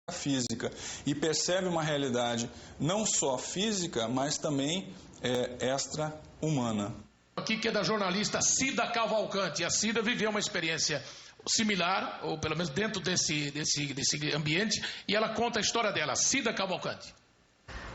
física e percebe uma realidade não só física, mas também extra-humana. Aqui que é da jornalista Cida Cavalcante. A Cida viveu uma experiência similar, ou pelo menos dentro desse ambiente, e ela conta a história dela. Cida Cavalcante.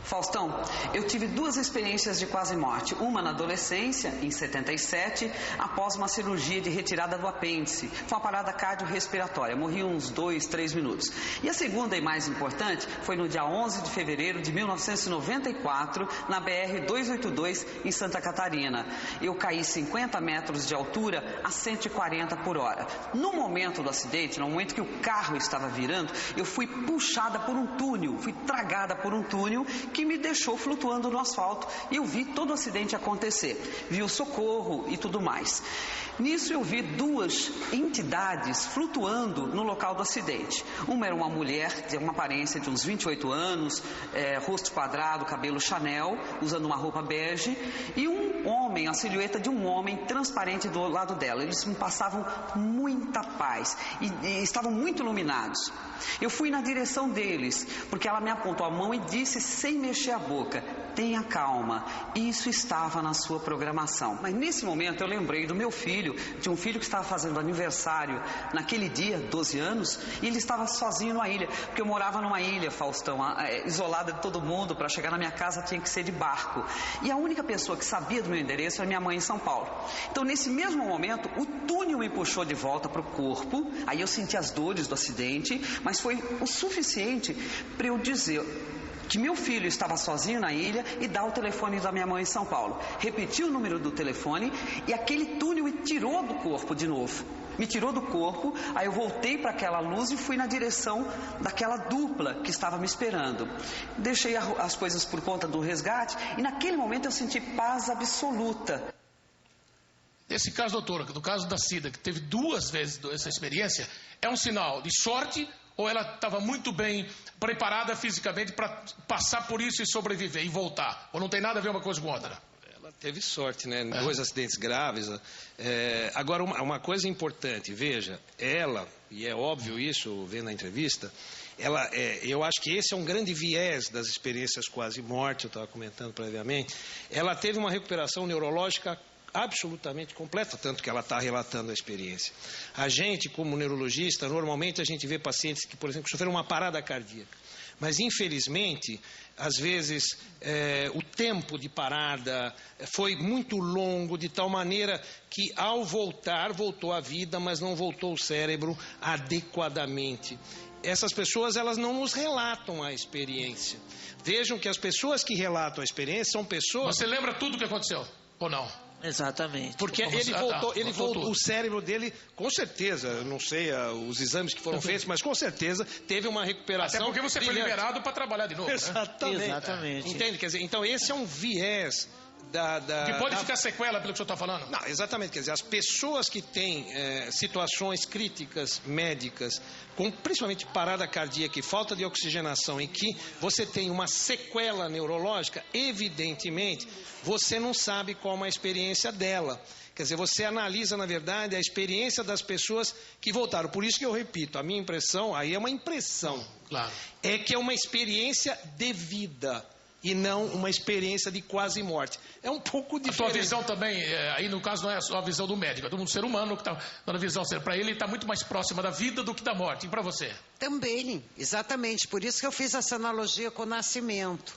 Faustão, eu tive duas experiências de quase morte. Uma na adolescência, em 77, após uma cirurgia de retirada do apêndice. Foi uma parada cardiorrespiratória, morri uns 2, 3 minutos. E a segunda e mais importante foi no dia 11 de fevereiro de 1994, na BR-282, em Santa Catarina. Eu caí 50 metros de altura a 140 por hora. No momento do acidente, no momento que o carro estava virando, eu fui puxada por um túnel, fui tragada por um túnel que me deixou flutuando no asfalto, e eu vi todo o acidente acontecer, vi o socorro e tudo mais. Nisso eu vi duas entidades flutuando no local do acidente. Uma era uma mulher de uma aparência de uns 28 anos, rosto quadrado, cabelo Chanel, usando uma roupa bege, e um homem, a silhueta de um homem transparente do lado dela. Eles me passavam muita paz e estavam muito iluminados. Eu fui na direção deles, porque ela me apontou a mão e disse, sem mexer a boca, tenha calma, isso estava na sua programação. Mas nesse momento eu lembrei do meu filho, de um filho que estava fazendo aniversário naquele dia, 12 anos, e ele estava sozinho numa ilha, porque eu morava numa ilha, Faustão, isolada de todo mundo. Para chegar na minha casa tinha que ser de barco, e a única pessoa que sabia do meu endereço era minha mãe em São Paulo. Então nesse mesmo momento o túnel me puxou de volta para o corpo, aí eu senti as dores do acidente, mas foi o suficiente para eu dizer que meu filho estava sozinho na ilha e dar o telefone da minha mãe em São Paulo. Repeti o número do telefone e aquele túnel me tirou do corpo de novo. Me tirou do corpo, aí eu voltei para aquela luz e fui na direção daquela dupla que estava me esperando. Deixei as coisas por conta do resgate e naquele momento eu senti paz absoluta. Esse caso, doutora, no caso da Cida, que teve duas vezes essa experiência, é um sinal de sorte ou ela estava muito bem preparada fisicamente para passar por isso e sobreviver e voltar? Ou não tem nada a ver uma coisa com outra? Ela teve sorte, né? Dois acidentes graves. Agora, uma coisa importante, veja, ela, e é óbvio isso, vendo a entrevista, eu acho que esse é um grande viés das experiências quase morte, eu estava comentando previamente. Ela teve uma recuperação neurológica absolutamente completa, tanto que ela está relatando a experiência. A gente, como neurologista, normalmente a gente vê pacientes que, por exemplo, sofreram uma parada cardíaca, mas infelizmente, às vezes, o tempo de parada foi muito longo, de tal maneira que ao voltar, voltou a vida, mas não voltou o cérebro adequadamente. Essas pessoas, elas não nos relatam a experiência. Vejam que as pessoas que relatam a experiência são pessoas... Você lembra tudo o que aconteceu, ou não? Exatamente. Porque ele voltou, o cérebro dele, com certeza, eu não sei os exames que foram feitos, mas com certeza teve uma recuperação. Até porque você foi liberado para trabalhar de novo. Exatamente. Né? Exatamente. Entende? Quer dizer, então esse é um viés que pode ficar sequela pelo que o senhor está falando. Não, exatamente, quer dizer, as pessoas que têm situações críticas médicas, com principalmente parada cardíaca e falta de oxigenação, em que você tem uma sequela neurológica, evidentemente, você não sabe qual é a experiência dela. Quer dizer, você analisa, na verdade, a experiência das pessoas que voltaram. Por isso que eu repito, a minha impressão, aí é uma impressão, claro, é que é uma experiência de vida e não uma experiência de quase morte. É um pouco diferente. A sua visão também, aí no caso não é só a visão do médico, é do ser humano que está na visão. Para ele está muito mais próxima da vida do que da morte. E para você? Também, exatamente. Por isso que eu fiz essa analogia com o nascimento.